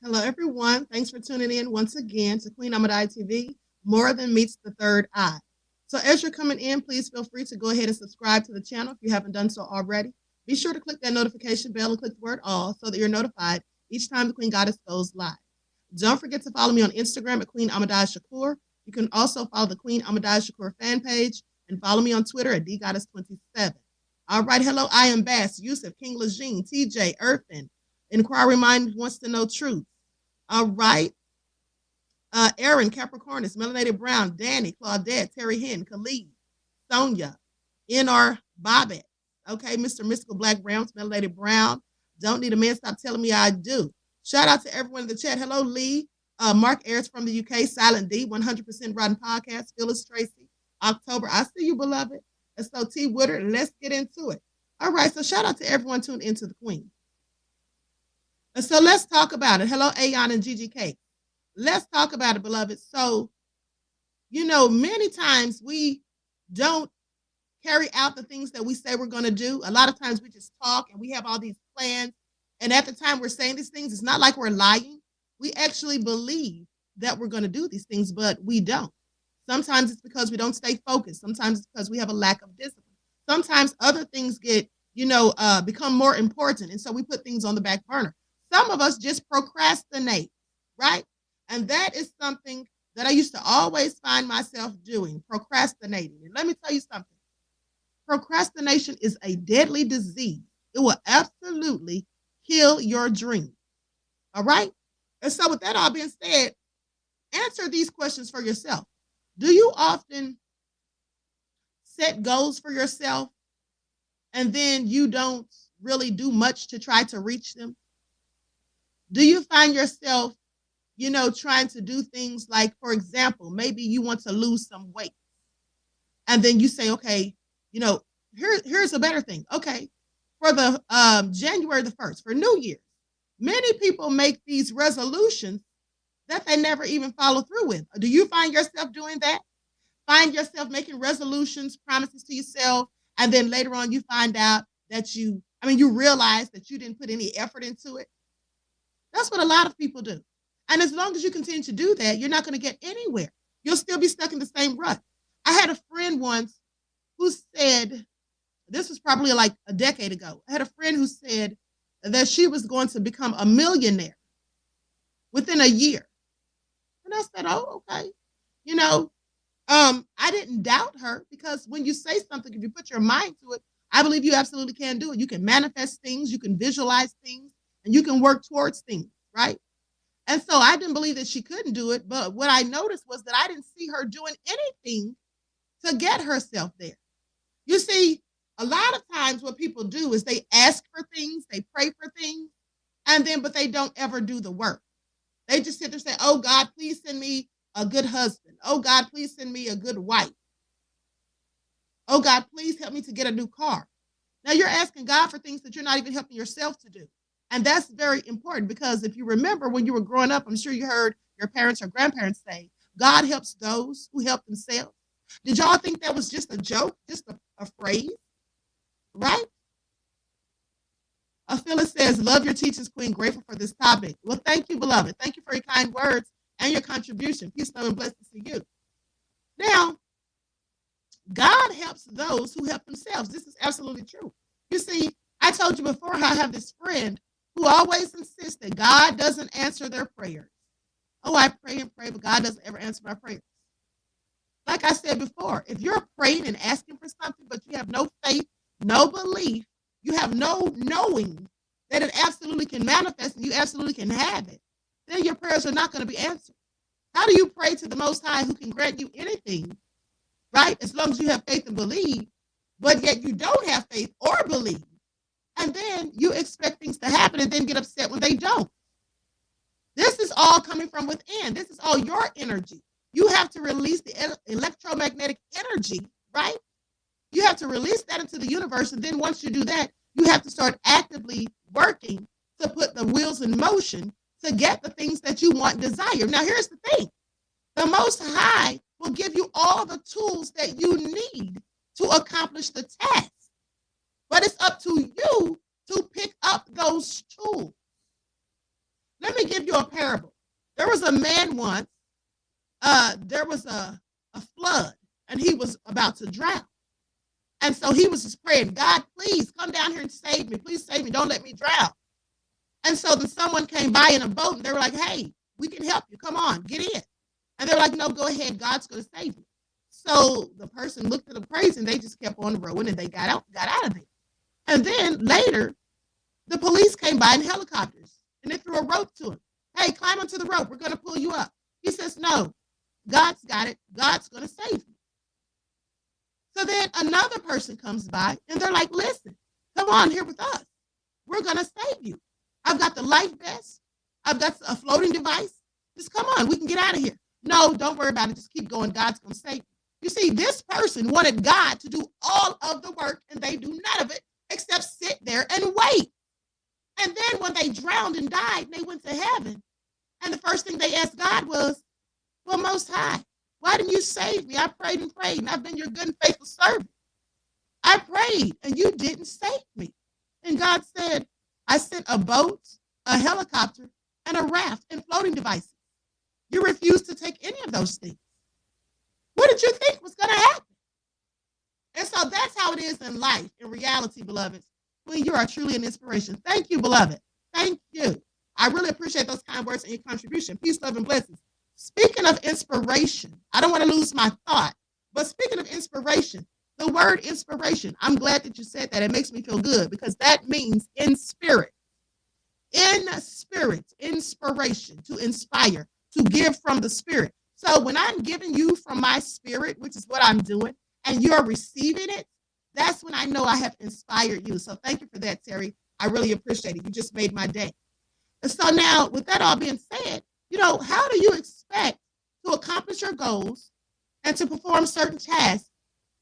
Hello, everyone. Thanks for tuning in once again to Queen Ahmadiyyah TV, More Than Meets the Third Eye. So as you're coming in, please feel free to go ahead and subscribe to the channel if you haven't done so already. Be sure to click that notification bell and click the word all so that you're notified each time the Queen Goddess goes live. Don't forget to follow me on Instagram at Queen Ahmadiyyah. You can also follow the Queen Ahmadiyyah fan page and follow me on Twitter at DGoddess27. All right, hello, I am Bass, Yusuf, King Lejeune, TJ, Earthen. Inquiry Mind wants to know truth. All right. Aaron, Capricornus, Melanated Brown, Danny, Claudette, Terry Henn, Khalid, Sonia, NR, Bobette. Okay, Mr. Mystical Black Browns, Melanated Brown. Don't need a man, stop telling me I do. Shout out to everyone in the chat. Hello, Lee. Mark Ayers from the UK, Silent D, 100% Rotten Podcast, Phyllis Tracy, October. I see you, beloved. And so T. Woodard, let's get into it. All right, so shout out to everyone tuned into the Queen. And so let's talk about it. Hello, Ayon and GGK. Let's talk about it, beloved. So, many times we don't carry out the things that we say we're going to do. A lot of times we just talk and we have all these plans. And at the time we're saying these things, it's not like we're lying. We actually believe that we're going to do these things, but we don't. Sometimes it's because we don't stay focused. Sometimes it's because we have a lack of discipline. Sometimes other things get, become more important. And so we put things on the back burner. Some of us just procrastinate, right? And that is something that I used to always find myself doing, procrastinating. And let me tell you something. Procrastination is a deadly disease. It will absolutely kill your dream. All right? And so with that all being said, answer these questions for yourself. Do you often set goals for yourself and then you don't really do much to try to reach them? Do you find yourself, trying to do things like, for example, maybe you want to lose some weight. And then you say, okay, here's a better thing. Okay, for the January the 1st, for New Year's, many people make these resolutions that they never even follow through with. Do you find yourself doing that? Find yourself making resolutions, promises to yourself, and then later on you find out that you realize that you didn't put any effort into it? That's what a lot of people do. And as long as you continue to do that, you're not going to get anywhere. You'll still be stuck in the same rut. I had a friend once who said, this was probably like a decade ago. I had a friend who said that she was going to become a millionaire within a year. And I said, oh, okay. I didn't doubt her because when you say something, if you put your mind to it, I believe you absolutely can do it. You can manifest things, you can visualize things, and you can work towards things, right? And so I didn't believe that she couldn't do it. But what I noticed was that I didn't see her doing anything to get herself there. You see, a lot of times what people do is they ask for things, they pray for things, but they don't ever do the work. They just sit there and say, oh, God, please send me a good husband. Oh, God, please send me a good wife. Oh, God, please help me to get a new car. Now you're asking God for things that you're not even helping yourself to do. And that's very important because if you remember when you were growing up, I'm sure you heard your parents or grandparents say, God helps those who help themselves. Did y'all think that was just a joke, just a phrase, right? Phyllis says, love your teachings, Queen. Grateful for this topic. Well, thank you, beloved. Thank you for your kind words and your contribution. Peace, love, and blessings to you. Now, God helps those who help themselves. This is absolutely true. You see, I told you before how I have this friend who always insists that God doesn't answer their prayers. Oh, I pray and pray, but God doesn't ever answer my prayers. Like I said before, if you're praying and asking for something, but you have no faith, no belief, you have no knowing that it absolutely can manifest and you absolutely can have it, then your prayers are not going to be answered. How do you pray to the Most High who can grant you anything, right? As long as you have faith and believe, but yet you don't have faith or believe. And then you expect things to happen and then get upset when they don't. This is all coming from within. This is all your energy. You have to release the electromagnetic energy, right? You have to release that into the universe. And then once you do that, you have to start actively working to put the wheels in motion to get the things that you want and desire. Now, here's the thing. The Most High will give you all the tools that you need to accomplish the task. But it's up to you to pick up those tools. Let me give you a parable. There was a man once, there was a flood, and he was about to drown. And so he was just praying, God, please come down here and save me. Please save me. Don't let me drown. And so then someone came by in a boat, and they were like, hey, we can help you. Come on, get in. And they're like, no, go ahead. God's going to save you. So the person looked at them crazy, and they just kept on rowing, and they got out of there. And then later, the police came by in helicopters, and they threw a rope to him. Hey, climb onto the rope. We're going to pull you up. He says, no, God's got it. God's going to save you. So then another person comes by, and they're like, listen, come on here with us. We're going to save you. I've got the life vest. I've got a floating device. Just come on. We can get out of here. No, don't worry about it. Just keep going. God's going to save you. You see, this person wanted God to do all of the work, and they do none of it except sit there and wait. And then when they drowned and died, they went to heaven. And the first thing they asked God was, well, Most High, why didn't you save me? I prayed and prayed, and I've been your good and faithful servant. I prayed, and you didn't save me. And God said, I sent a boat, a helicopter, and a raft and floating devices. You refused to take any of those things. What did you think was going to happen? And so that's how it is in life, in reality, beloveds, when you are truly an inspiration. Thank you, beloved. Thank you. I really appreciate those kind words and your contribution. Peace, love, and blessings. Speaking of inspiration, I don't want to lose my thought, but speaking of inspiration, the word inspiration, I'm glad that you said that. It makes me feel good because that means in spirit. In spirit, inspiration, to inspire, to give from the spirit. So when I'm giving you from my spirit, which is what I'm doing, and you're receiving it, that's when I know I have inspired you. So thank you for that, Terry. I really appreciate it. You just made my day. And so now, with that all being said, how do you expect to accomplish your goals and to perform certain tasks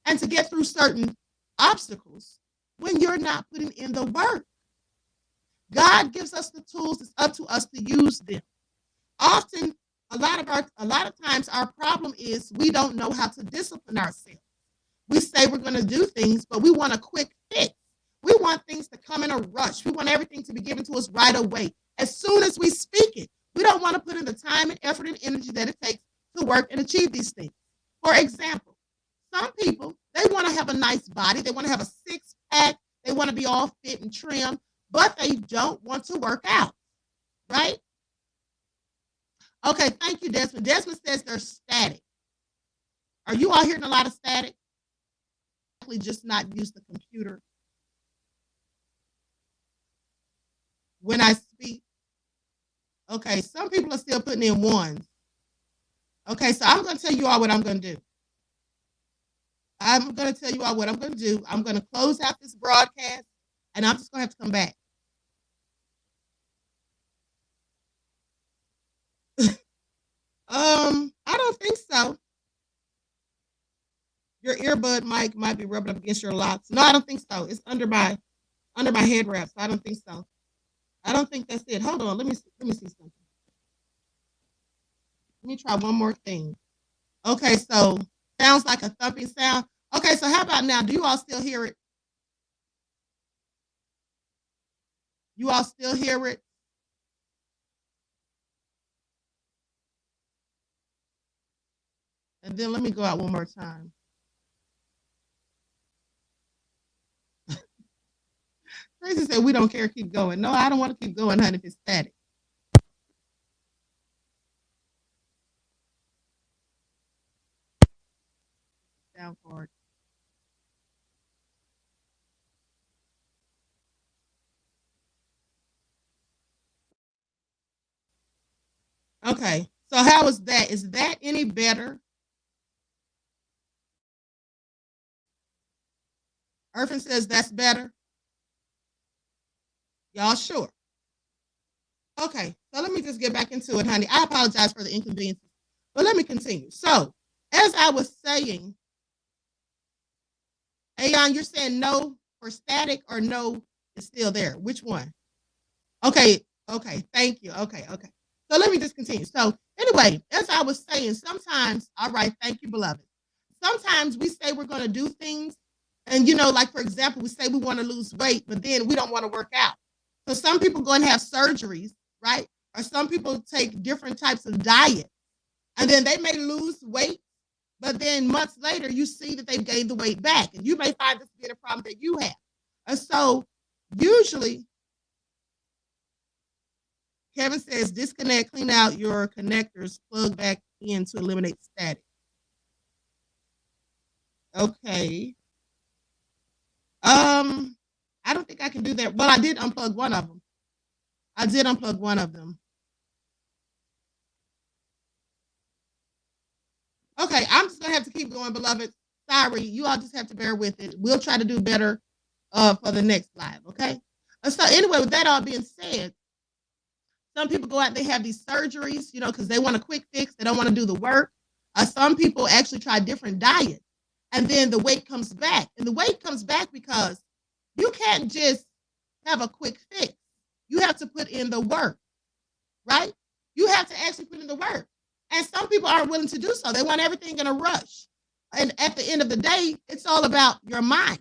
and to get through certain obstacles when you're not putting in the work? God gives us the tools. It's up to us to use them. Often, a lot of times, our problem is we don't know how to discipline ourselves. We say we're going to do things, but we want a quick fix. We want things to come in a rush. We want everything to be given to us right away. As soon as we speak it, we don't want to put in the time and effort and energy that it takes to work and achieve these things. For example, some people, they want to have a nice body. They want to have a six-pack. They want to be all fit and trim, but they don't want to work out, right? Okay, thank you, Desmond. Desmond says they're static. Are you all hearing a lot of static? Just not use the computer when I speak. Okay, some people are still putting in ones. Okay, so I'm going to tell you all what I'm going to do. I'm going to tell you all what I'm going to do. I'm going to close out this broadcast, and I'm just going to have to come back. I don't think so. Your earbud mic might be rubbing up against your locks. No, I don't think so. It's under my head wrap, so I don't think so. I don't think that's it. Hold on, let me see something. Let me try one more thing. Okay, so sounds like a thumping sound. Okay, so how about now? Do you all still hear it? You all still hear it? And then let me go out one more time. Tracy said, we don't care, keep going. No, I don't want to keep going, honey, if it's static. Sound card. Okay. So how is that? Is that any better? Irvin says that's better. Y'all sure? Okay. So let me just get back into it, honey. I apologize for the inconvenience, but let me continue. So as I was saying, Aeon, you're saying no for static or no is still there. Which one? Okay. Okay. Thank you. Okay. Okay. So let me just continue. So anyway, as I was saying, sometimes, all right, thank you, beloved. Sometimes we say we're going to do things, and like for example, we say we want to lose weight, but then we don't want to work out. So some people go and have surgeries, right? Or some people take different types of diet, and then they may lose weight, but then months later, you see that they've gained the weight back, and you may find this being a problem that you have. And so usually, Kevin says, disconnect, clean out your connectors, plug back in to eliminate static. Okay. I don't think I can do that. Well, I did unplug one of them. Okay, I'm just gonna have to keep going, beloved. Sorry, you all just have to bear with it. We'll try to do better for the next live, okay? So anyway, with that all being said, some people go out, they have these surgeries, because they want a quick fix. They don't want to do the work. Some people actually try different diets, and then the weight comes back. And the weight comes back because you can't just have a quick fix. You have to put in the work, right? You have to actually put in the work. And some people aren't willing to do so. They want everything in a rush. And at the end of the day, it's all about your mind.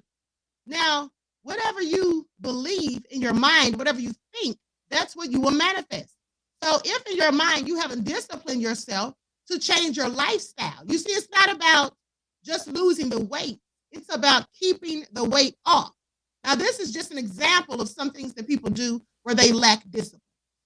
Now, whatever you believe in your mind, whatever you think, that's what you will manifest. So if in your mind you haven't disciplined yourself to change your lifestyle, you see, it's not about just losing the weight. It's about keeping the weight off. Now, this is just an example of some things that people do where they lack discipline.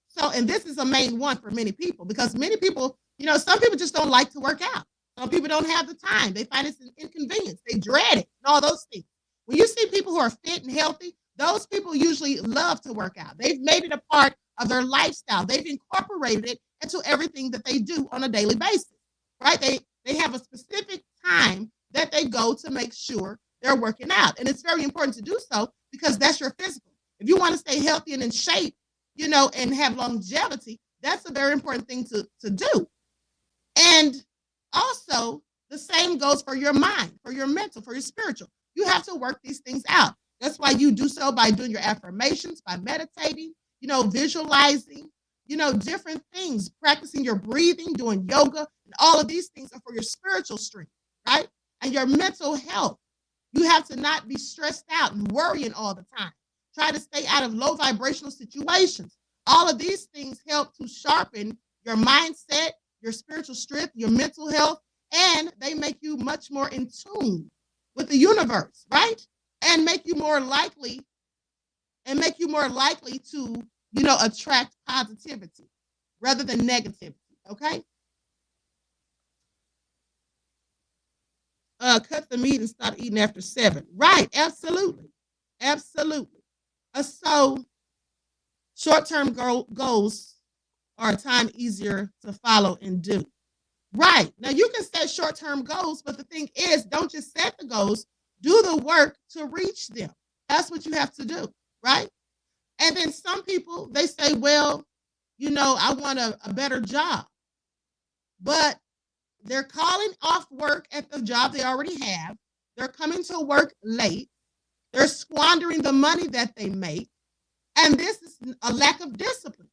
So, and this is a main one for many people, because many people, some people just don't like to work out. Some people don't have the time. They find it's an inconvenience. They dread it and all those things. When you see people who are fit and healthy, those people usually love to work out. They've made it a part of their lifestyle. They've incorporated it into everything that they do on a daily basis, right? They have a specific time that they go to make sure they're working out. And it's very important to do so because that's your physical. If you want to stay healthy and in shape, and have longevity, that's a very important thing to do. And also, the same goes for your mind, for your mental, for your spiritual. You have to work these things out. That's why you do so by doing your affirmations, by meditating, visualizing, different things, practicing your breathing, doing yoga, and all of these things are for your spiritual strength, right? And your mental health. You have to not be stressed out and worrying all the time. Try to stay out of low vibrational situations. All of these things help to sharpen your mindset, your spiritual strength, your mental health, and they make you much more in tune with the universe, right? And make you more likely to, attract positivity rather than negativity, okay? Cut the meat and stop eating after 7. Right, absolutely. So short-term goals are a time easier to follow and do. Right. Now you can set short-term goals, but the thing is, don't just set the goals, do the work to reach them. That's what you have to do, right? And then some people, they say, well, I want a better job. But they're calling off work at the job they already have. They're coming to work late. They're squandering the money that they make. And this is a lack of discipline.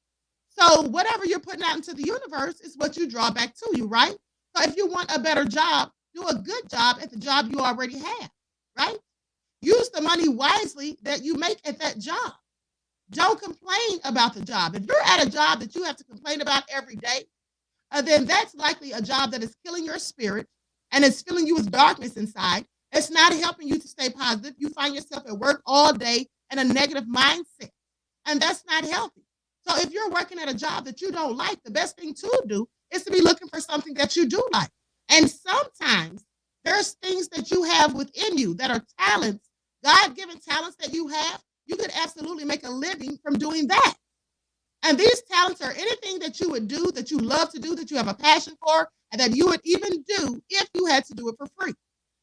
So whatever you're putting out into the universe is what you draw back to you, right? So if you want a better job, do a good job at the job you already have, right? Use the money wisely that you make at that job. Don't complain about the job. If you're at a job that you have to complain about every day, then that's likely a job that is killing your spirit and it's filling you with darkness inside. It's not helping you to stay positive. You find yourself at work all day in a negative mindset, and that's not healthy. So if you're working at a job that you don't like, the best thing to do is to be looking for something that you do like. And sometimes there's things that you have within you that are talents, God-given talents that you have. You could absolutely make a living from doing that. And these talents are anything that you would do, that you love to do, that you have a passion for, and that you would even do if you had to do it for free.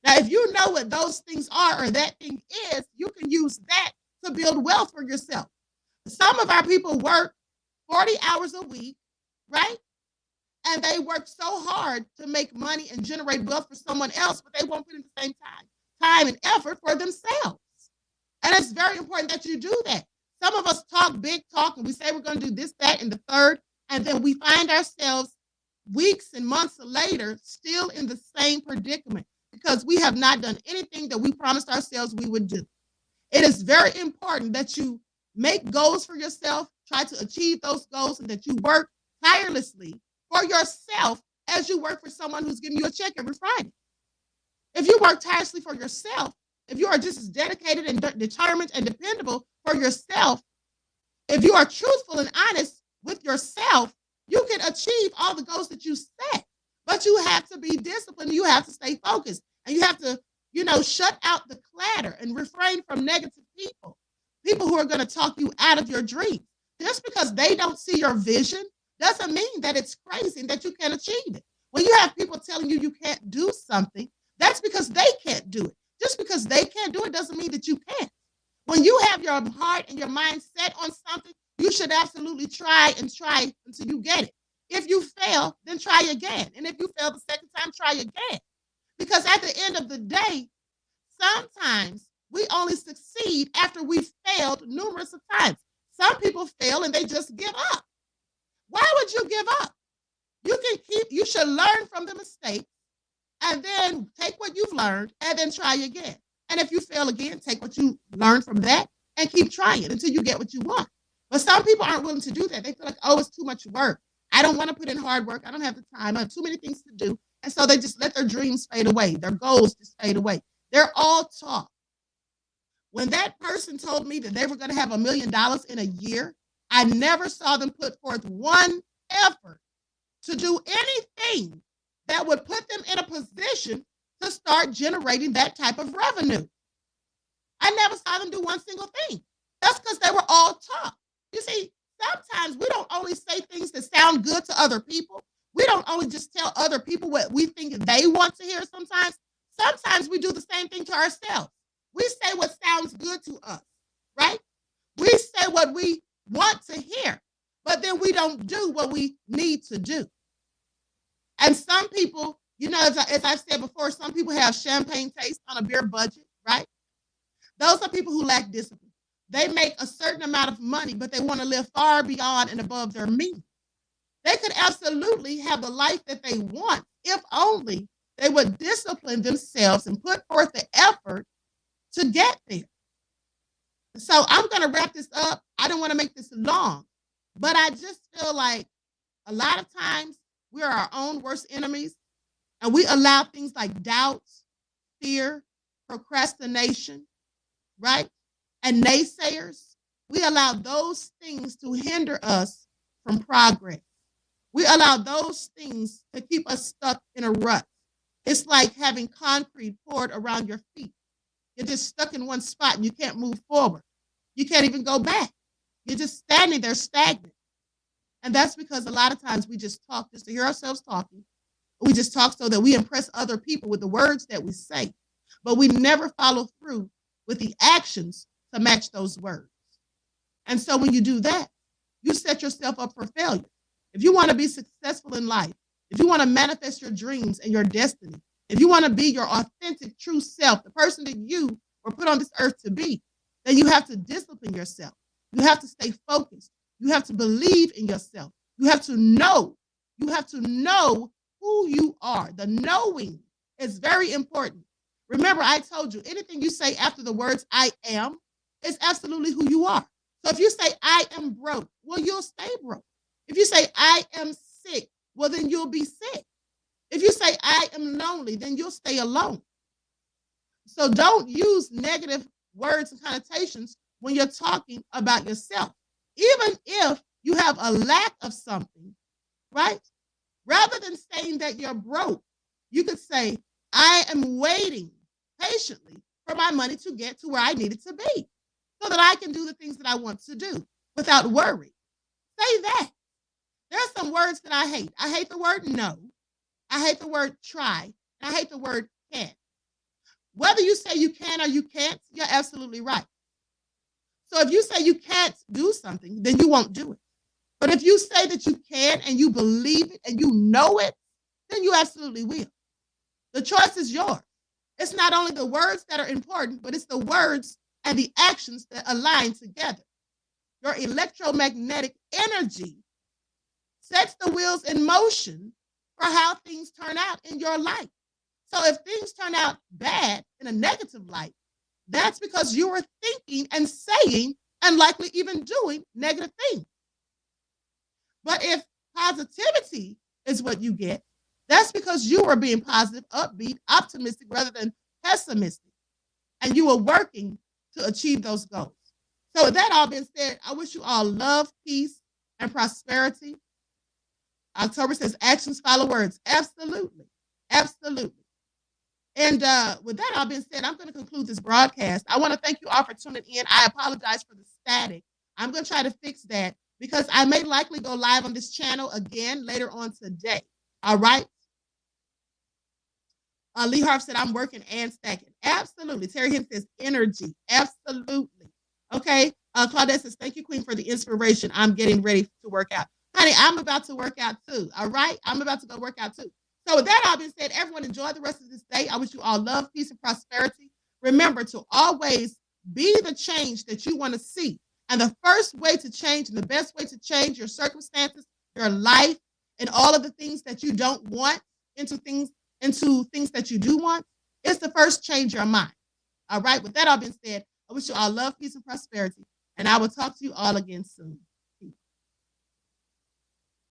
Now, if you know what those things are or that thing is, you can use that to build wealth for yourself. Some of our people work 40 hours a week, right? And they work so hard to make money and generate wealth for someone else, but they won't put in the same time and effort for themselves. And it's very important that you do that. Some of us talk big talk and we say we're going to do this, that, and the third, and then we find ourselves weeks and months later still in the same predicament because we have not done anything that we promised ourselves we would do. It is very important that you make goals for yourself, try to achieve those goals, and that you work tirelessly for yourself as you work for someone who's giving you a check every Friday. If you work tirelessly for yourself, if you are just as dedicated and determined and dependable for yourself, if you are truthful and honest with yourself, you can achieve all the goals that you set. But you have to be disciplined. You have to stay focused. And you have to, shut out the clatter and refrain from negative people who are going to talk you out of your dreams. Just because they don't see your vision doesn't mean that it's crazy and that you can't achieve it. When you have people telling you you can't do something, that's because they can't do it. Just because they can't do it doesn't mean that you can't. When you have your heart and your mind set on something, you should absolutely try until you get it. If you fail, then try again. And if you fail the second time, try again. Because at the end of the day, sometimes we only succeed after we've failed numerous of times. Some people fail and they just give up. Why would you give up? You should learn from the mistakes and then take what you've learned and then try again. And if you fail again, take what you learned from that and keep trying until you get what you want. But some people aren't willing to do that. They feel like, oh, it's too much work. I don't want to put in hard work. I don't have the time. I have too many things to do. And so they just let their dreams fade away. Their goals just fade away. They're all talk. When that person told me that they were going to have $1 million in a year, I never saw them put forth one effort to do anything that would put them in a position to start generating that type of revenue. I never saw them do one single thing. That's because they were all talk. You see, sometimes we don't only say things that sound good to other people. We don't only just tell other people what we think they want to hear sometimes. Sometimes we do the same thing to ourselves. We say what sounds good to us, right? We say what we want to hear, but then we don't do what we need to do. And some people, as I've said before, some people have champagne taste on a beer budget, right? Those are people who lack discipline. They make a certain amount of money, but they want to live far beyond and above their means. They could absolutely have the life that they want if only they would discipline themselves and put forth the effort to get there. So I'm going to wrap this up. I don't want to make this long, but I just feel like a lot of times we are our own worst enemies, and we allow things like doubts, fear, procrastination, right? And naysayers. We allow those things to hinder us from progress. We allow those things to keep us stuck in a rut. It's like having concrete poured around your feet. You're just stuck in one spot and you can't move forward. You can't even go back. You're just standing there stagnant. And that's because a lot of times we just talk just to hear ourselves talking. We just talk so that we impress other people with the words that we say. But we never follow through with the actions to match those words. And so when you do that, you set yourself up for failure. If you want to be successful in life, if you want to manifest your dreams and your destiny, if you want to be your authentic, true self, the person that you were put on this earth to be, then you have to discipline yourself. You have to stay focused. You have to believe in yourself. You have to know. You have to know who you are. The knowing is very important. Remember, I told you, anything you say after the words I am is absolutely who you are. So if you say I am broke, well, you'll stay broke. If you say I am sick, well, then you'll be sick. If you say I am lonely, then you'll stay alone. So don't use negative words and connotations when you're talking about yourself. Even if you have a lack of something, right? Rather than saying that you're broke, you could say, I am waiting patiently for my money to get to where I need it to be so that I can do the things that I want to do without worry. Say that. There's some words that I hate. I hate the word no. I hate the word try. And I hate the word can't. Whether you say you can or you can't, you're absolutely right. So if you say you can't do something, then you won't do it. But if you say that you can and you believe it and you know it, then you absolutely will. The choice is yours. It's not only the words that are important, but it's the words and the actions that align together. Your electromagnetic energy sets the wheels in motion for how things turn out in your life. So if things turn out bad in a negative light, that's because you were thinking and saying and likely even doing negative things. But if positivity is what you get, that's because you were being positive, upbeat, optimistic rather than pessimistic. And you were working to achieve those goals. So with that all being said, I wish you all love, peace, and prosperity. October says actions follow words. Absolutely. Absolutely. And with that all being said, I'm going to conclude this broadcast. I want to thank you all for tuning in. I apologize for the static. I'm going to try to fix that because I may likely go live on this channel again later on today. All right. Lee Harp said, I'm working and stacking. Absolutely. Terry Hinn says, energy. Absolutely. Okay. Claudette says, thank you, Queen, for the inspiration. I'm getting ready to work out. Honey, I'm about to work out too. All right. I'm about to go work out too. So with that all being said, everyone enjoy the rest of this day. I wish you all love, peace, and prosperity. Remember to always be the change that you want to see. And the first way to change and the best way to change your circumstances, your life, and all of the things that you don't want into things that you do want is to first change your mind. All right. With that all being said, I wish you all love, peace, and prosperity. And I will talk to you all again soon.